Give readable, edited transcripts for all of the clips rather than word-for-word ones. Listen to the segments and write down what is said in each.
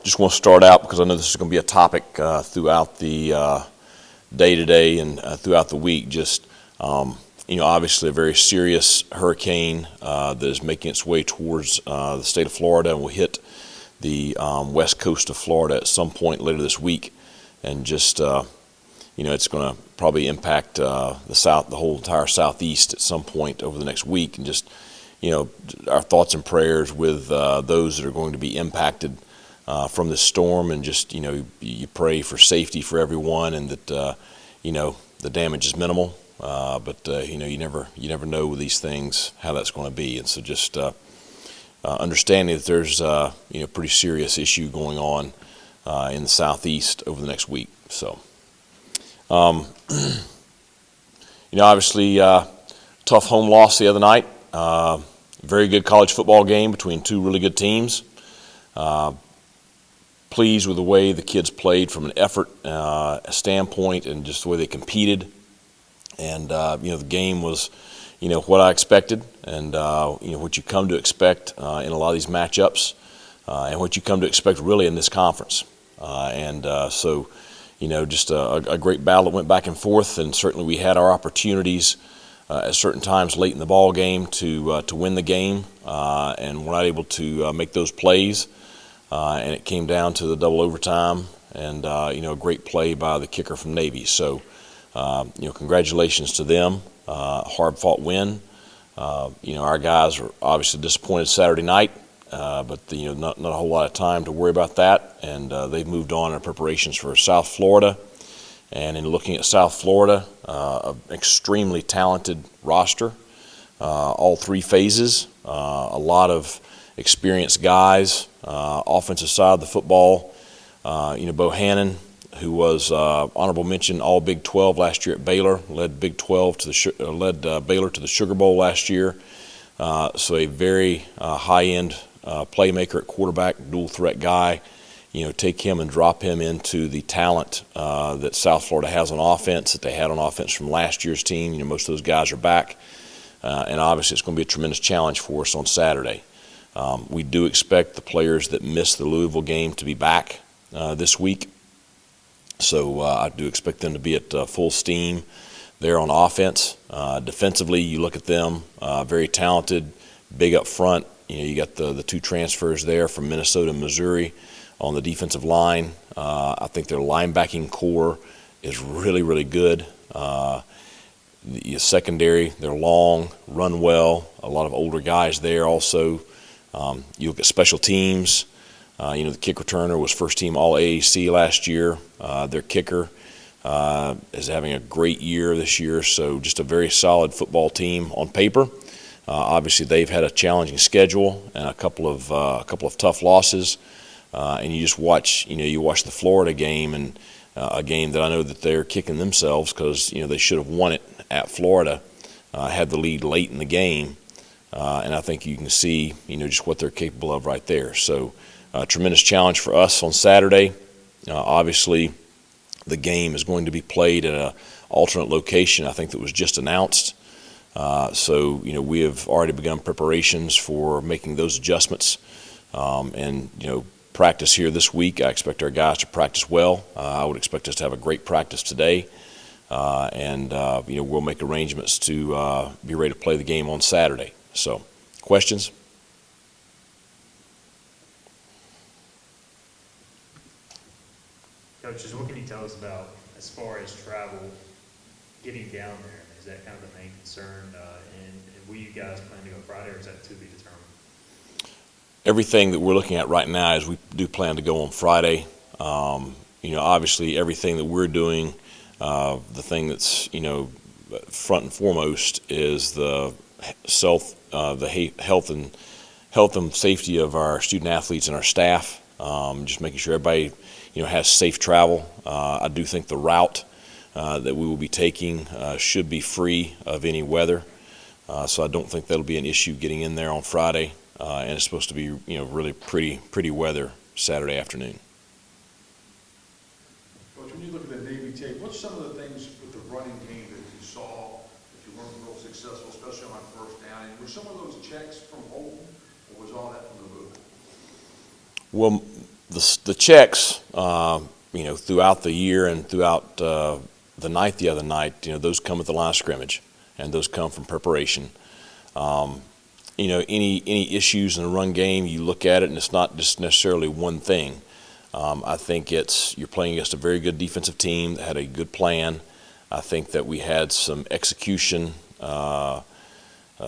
just want to start out because I know this is going to be a topic throughout the day today and throughout the week. Just obviously a very serious hurricane that is making its way towards the state of Florida and will hit the west coast of Florida at some point later this week, and just it's going to probably impact the whole entire southeast at some point over the next week. And just our thoughts and prayers with those that are going to be impacted from this storm, and just you pray for safety for everyone, and that the damage is minimal. But you never know with these things how that's going to be, and so just understanding that there's pretty serious issue going on in the southeast over the next week. So obviously tough home loss the other night. Very good college football game between two really good teams. Pleased with the way the kids played from an effort standpoint, and just the way they competed. And the game was what I expected, and what you come to expect in a lot of these matchups, and what you come to expect really in this conference. So just a great battle that went back and forth, and certainly we had our opportunities at certain times late in the ball game to win the game, and we're not able to make those plays, and it came down to the double overtime, and a great play by the kicker from Navy. So congratulations to them. Hard fought win. Our guys were obviously disappointed Saturday night, but not a whole lot of time to worry about that, and they've moved on in preparations for South Florida. And in looking at South Florida, an extremely talented roster, all three phases, a lot of experienced guys. Offensive side of the football, Bohannon, who was honorable mention All Big 12 last year at Baylor, led Big 12 led Baylor to the Sugar Bowl last year. So a very high-end playmaker at quarterback, dual threat guy. Take him and drop him into the talent that South Florida has on offense, that they had on offense from last year's team. Most of those guys are back, and obviously it's going to be a tremendous challenge for us on Saturday. We do expect the players that missed the Louisville game to be back this week. So I do expect them to be at full steam there on offense. Defensively, you look at them, very talented, big up front. You got the two transfers there from Minnesota and Missouri on the defensive line. I think their linebacking core is really, really good. The secondary, they're long, run well, a lot of older guys there also. You look at special teams. The kick returner was first team All AAC last year. Their kicker is having a great year this year, so just a very solid football team on paper. Obviously, they've had a challenging schedule and a couple of tough losses. And you just watch, you watch the Florida game, and a game that I know that they're kicking themselves because they should have won it at Florida, had the lead late in the game, and I think you can see just what they're capable of right there. So. Tremendous challenge for us on Saturday. Obviously, the game is going to be played at an alternate location, I think, that was just announced. So we have already begun preparations for making those adjustments. And practice here this week, I expect our guys to practice well. I would expect us to have a great practice today. And we'll make arrangements to be ready to play the game on Saturday. So, questions? Coaches, what can you tell us about as far as travel, getting down there? Is that kind of the main concern? And will you guys plan to go Friday, or is that to be determined? Everything that we're looking at right now is we do plan to go on Friday. Obviously everything that we're doing, the thing that's front and foremost is the health and safety of our student athletes and our staff. Just making sure everybody has safe travel. I do think the route that we will be taking should be free of any weather, so I don't think that'll be an issue getting in there on Friday. And it's supposed to be really pretty weather Saturday afternoon. Coach, when you look at the Navy tape, what's some of the things with the running game that you saw that you weren't real successful, especially on first down? And were some of those checks from Holton, or was all that from the boot? Well, the checks, throughout the year and throughout the night the other night, those come at the line of scrimmage, and those come from preparation. Any issues in the run game, you look at it, and it's not just necessarily one thing. I think you're playing against a very good defensive team that had a good plan. I think that we had some execution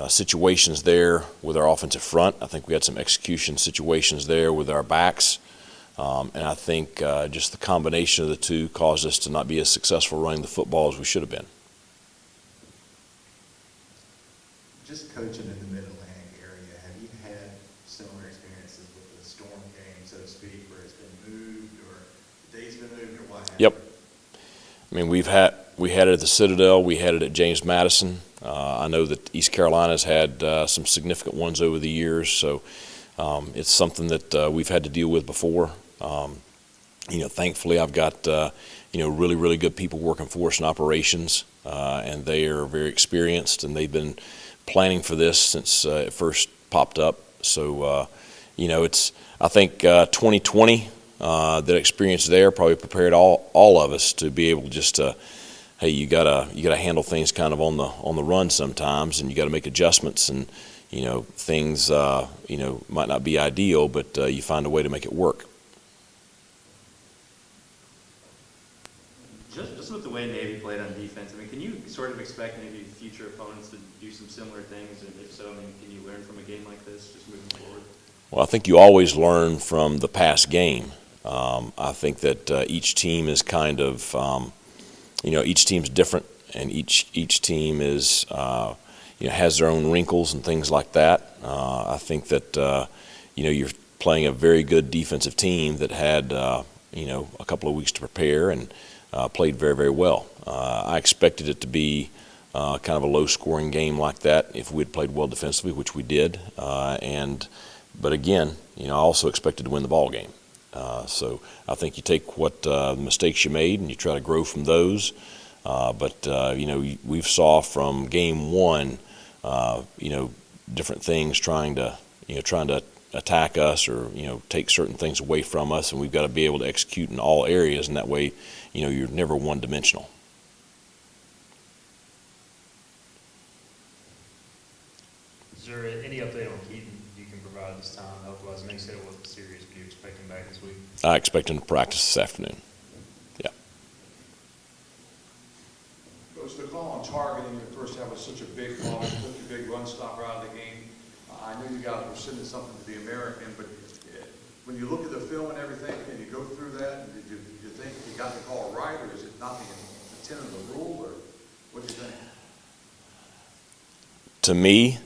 situations there with our offensive front. I think we had some execution situations there with our backs. And I think just the combination of the two caused us to not be as successful running the football as we should have been. Just coaching in the Mid-Atlantic area, have you had similar experiences with the storm game, so to speak, where it's been moved or the date's been moved or what have you? Yep. I mean, we had it at the Citadel. We had it at James Madison. I know that East Carolina's had some significant ones over the years, so it's something that we've had to deal with before. Thankfully, I've got really, really good people working for us in operations, and they are very experienced, and they've been planning for this since it first popped up. So, I think 2020, that experience there probably prepared all of us to be able just to, hey, you gotta handle things kind of on the run sometimes, and you got to make adjustments, and things might not be ideal, but you find a way to make it work. Just with the way Navy played on defense, I mean, can you sort of expect maybe future opponents to do some similar things? And if so, I mean, can you learn from a game like this, just moving forward? Well, I think you always learn from the past game. I think that each team is kind of, each team's different, and each team is, has their own wrinkles and things like that. I think that, you're playing a very good defensive team that had, a couple of weeks to prepare and played very, very well. I expected it to be kind of a low-scoring game like that if we had played well defensively, which we did. But again, I also expected to win the ball game. So I think you take what mistakes you made and you try to grow from those. But we've saw from game one, different things trying to attack us or take certain things away from us, and we've got to be able to execute in all areas, and that way, you're never one-dimensional. Is there any update on Keaton you can provide at this time? Otherwise, I know you said it wasn't serious, but you expect him back this week? I expect him to practice this afternoon. Yeah. Coach, the call on targeting in the first half was such a big call, such a big run stopper out of the game. I know you guys were sending something to the American, but when you look at the film and everything, and you go through that, did you think you got the call right, or is it not the intent of the rule, or what do you think? To me,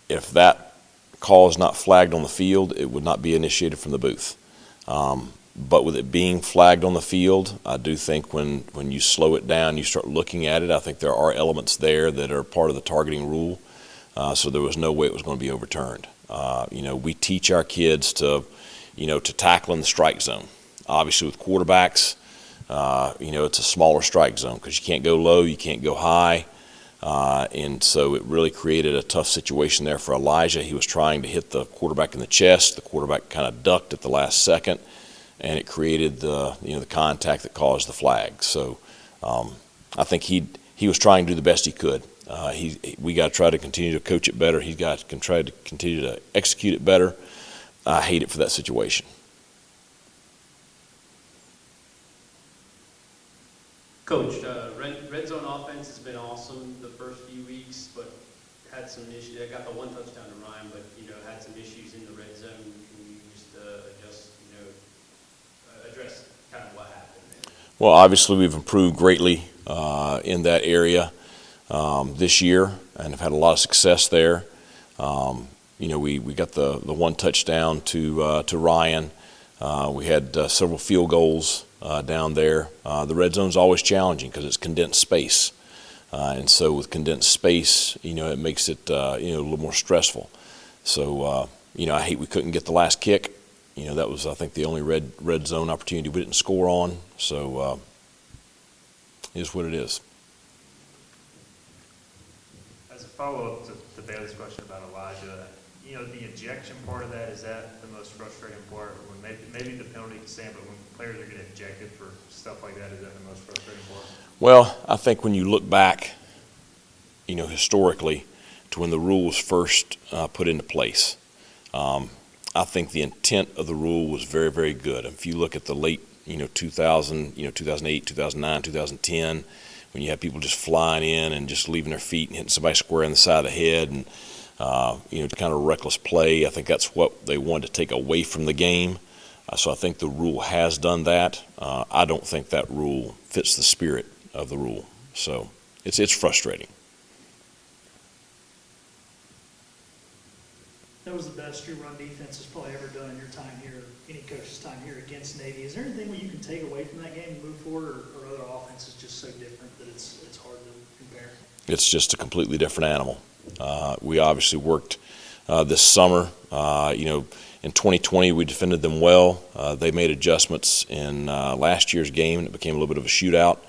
if that call is not flagged on the field, it would not be initiated from the booth. But with it being flagged on the field, I do think when you slow it down, you start looking at it, I think there are elements there that are part of the targeting rule. So there was no way it was going to be overturned. We teach our kids to tackle in the strike zone. Obviously with quarterbacks, it's a smaller strike zone because you can't go low, you can't go high. And so it really created a tough situation there for Elijah. He was trying to hit the quarterback in the chest. The quarterback kind of ducked at the last second, and it created the contact that caused the flag. So I think he was trying to do the best he could. We got to try to continue to coach it better. He's got to try to continue to execute it better. I hate it for that situation. Coach, red zone offense has been awesome the first few weeks, but had some issues. I got the one touchdown to Ryan, but had some issues in the red zone. Can you just address kind of what happened there? Well, obviously we've improved greatly in that area this year, and have had a lot of success there. We got the one touchdown to Ryan. We had several field goals down there. The red zone's always challenging because it's condensed space, and so with condensed space, it makes it a little more stressful. So I hate we couldn't get the last kick. That was, I think, the only red zone opportunity we didn't score on. So it is what it is. As a follow-up to Bailey's question about Elijah, you know, the ejection part of that, is that the most frustrating part? When maybe the penalty can stand, but when players are getting ejected for stuff like that, is that the most frustrating part? Well, I think when you look back, you know, historically to when the rule was first put into place, I think the intent of the rule was very, very good. If you look at the late, 2000, 2008, 2009, 2010, when you had people just flying in and just leaving their feet and hitting somebody square in the side of the head and, kind of reckless play, I think that's what they wanted to take away from the game. So I think the rule has done that. I don't think that rule fits the spirit of the rule. So it's frustrating. That was the best your run defense has probably ever done in your time here, any coach's time here against Navy. Is there anything where you can take away from that game and move forward, or other offenses just so different that it's hard to compare? It's just a completely different animal. We obviously worked this summer. In 2020 we defended them well. They made adjustments in last year's game, and it became a little bit of a shootout.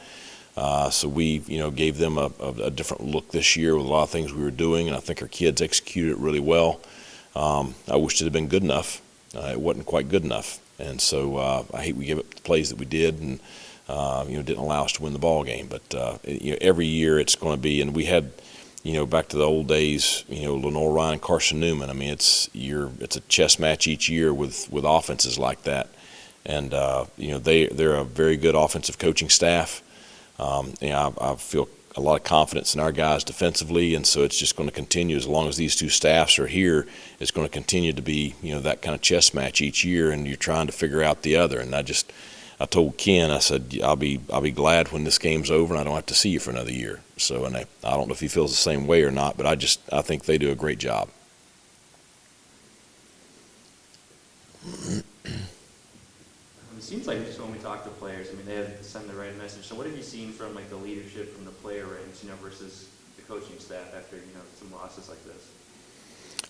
So we, gave them a different look this year with a lot of things we were doing, and I think our kids executed it really well. I wished it had been good enough. It wasn't quite good enough, and so I hate we gave up the plays that we did, and didn't allow us to win the ball game. But every year it's going to be, and we had, back to the old days, Lenore Ryan, Carson Newman. I mean, it's a chess match each year with offenses like that, and they're a very good offensive coaching staff. I feel a lot of confidence in our guys defensively, and so it's just going to continue as long as these two staffs are here. It's going to continue to be that kind of chess match each year, and you're trying to figure out the other. And I told Ken, I said, I'll be glad when this game's over and I don't have to see you for another year. So, and I don't know if he feels the same way or not, but I think they do a great job. It seems like just when we talk to players, they have send the right message. So what have you seen from the leadership from the player ranks, versus the coaching staff after, some losses like this?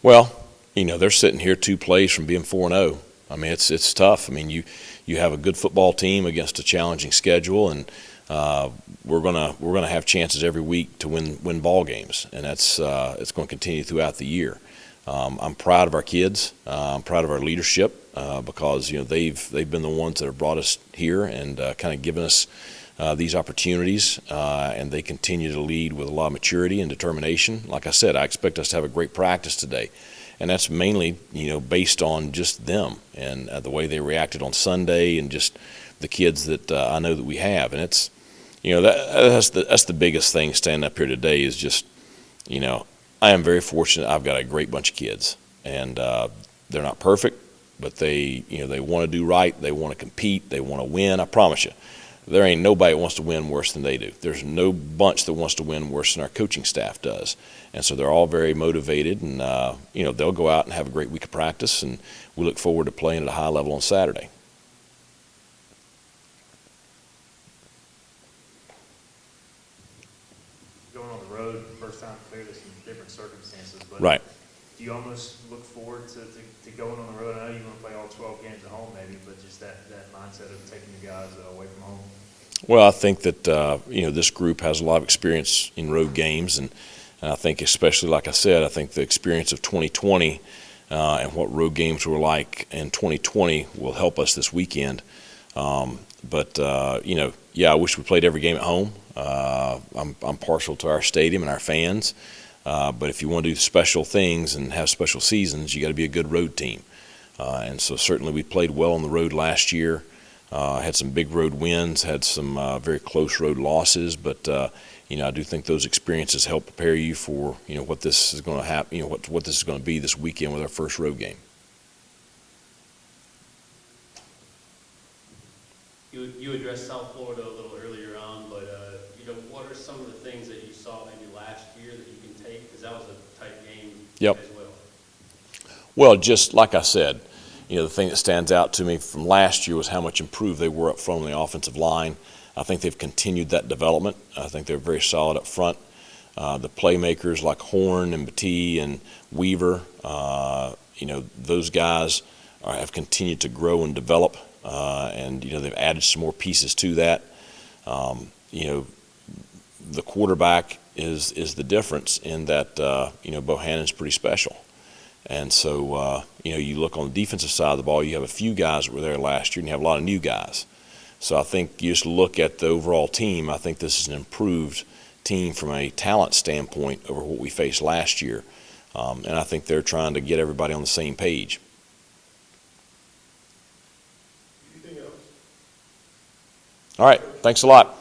Well, they're sitting here 2 plays from being 4-0. It's tough. You have a good football team against a challenging schedule, and we're gonna have chances every week to win ball games, and it's going to continue throughout the year. I'm proud of our kids. I'm proud of our leadership because they've been the ones that have brought us here and kind of given us these opportunities, and they continue to lead with a lot of maturity and determination. Like I said, I expect us to have a great practice today, and that's mainly based on just them and the way they reacted on Sunday, and just the kids that I know that we have. And it's that's the biggest thing standing up here today is just I am very fortunate. I've got a great bunch of kids, and they're not perfect, but they want to do right. They want to compete. They want to win. I promise you, there ain't nobody that wants to win worse than they do. There's no bunch that wants to win worse than our coaching staff does. And so they're all very motivated, and they'll go out and have a great week of practice, and we look forward to playing at a high level on Saturday. Going on the road, first time, clearly some different circumstances, but Right. do you almost look forward to going on the road? I know you want to play all 12 games at home maybe, but just that mindset of taking the guys away from home. Well, I think that this group has a lot of experience in road games, and I think especially, like I said, I think the experience of 2020 and what road games were like in 2020 will help us this weekend. I wish we played every game at home. I'm partial to our stadium and our fans, but if you want to do special things and have special seasons, you got to be a good road team. And so certainly we played well on the road last year. Had some big road wins, had some very close road losses, but I do think those experiences help prepare you for what this is going to happen. What this is going to be this weekend with our first road game. You addressed South Florida a little earlier on, but what are some of the things that you saw maybe last year that you can take? Because that was a tight game Yep. as well. Well, just like I said, the thing that stands out to me from last year was how much improved they were up front on the offensive line. I think they've continued that development. I think they're very solid up front. The playmakers like Horn and Batee and Weaver, those guys have continued to grow and develop, and they've added some more pieces to that. The quarterback is the difference in that Bohannon's pretty special. And so, you look on the defensive side of the ball, you have a few guys that were there last year, and you have a lot of new guys. So I think you just look at the overall team, I think this is an improved team from a talent standpoint over what we faced last year. And I think they're trying to get everybody on the same page. Anything else? All right, thanks a lot.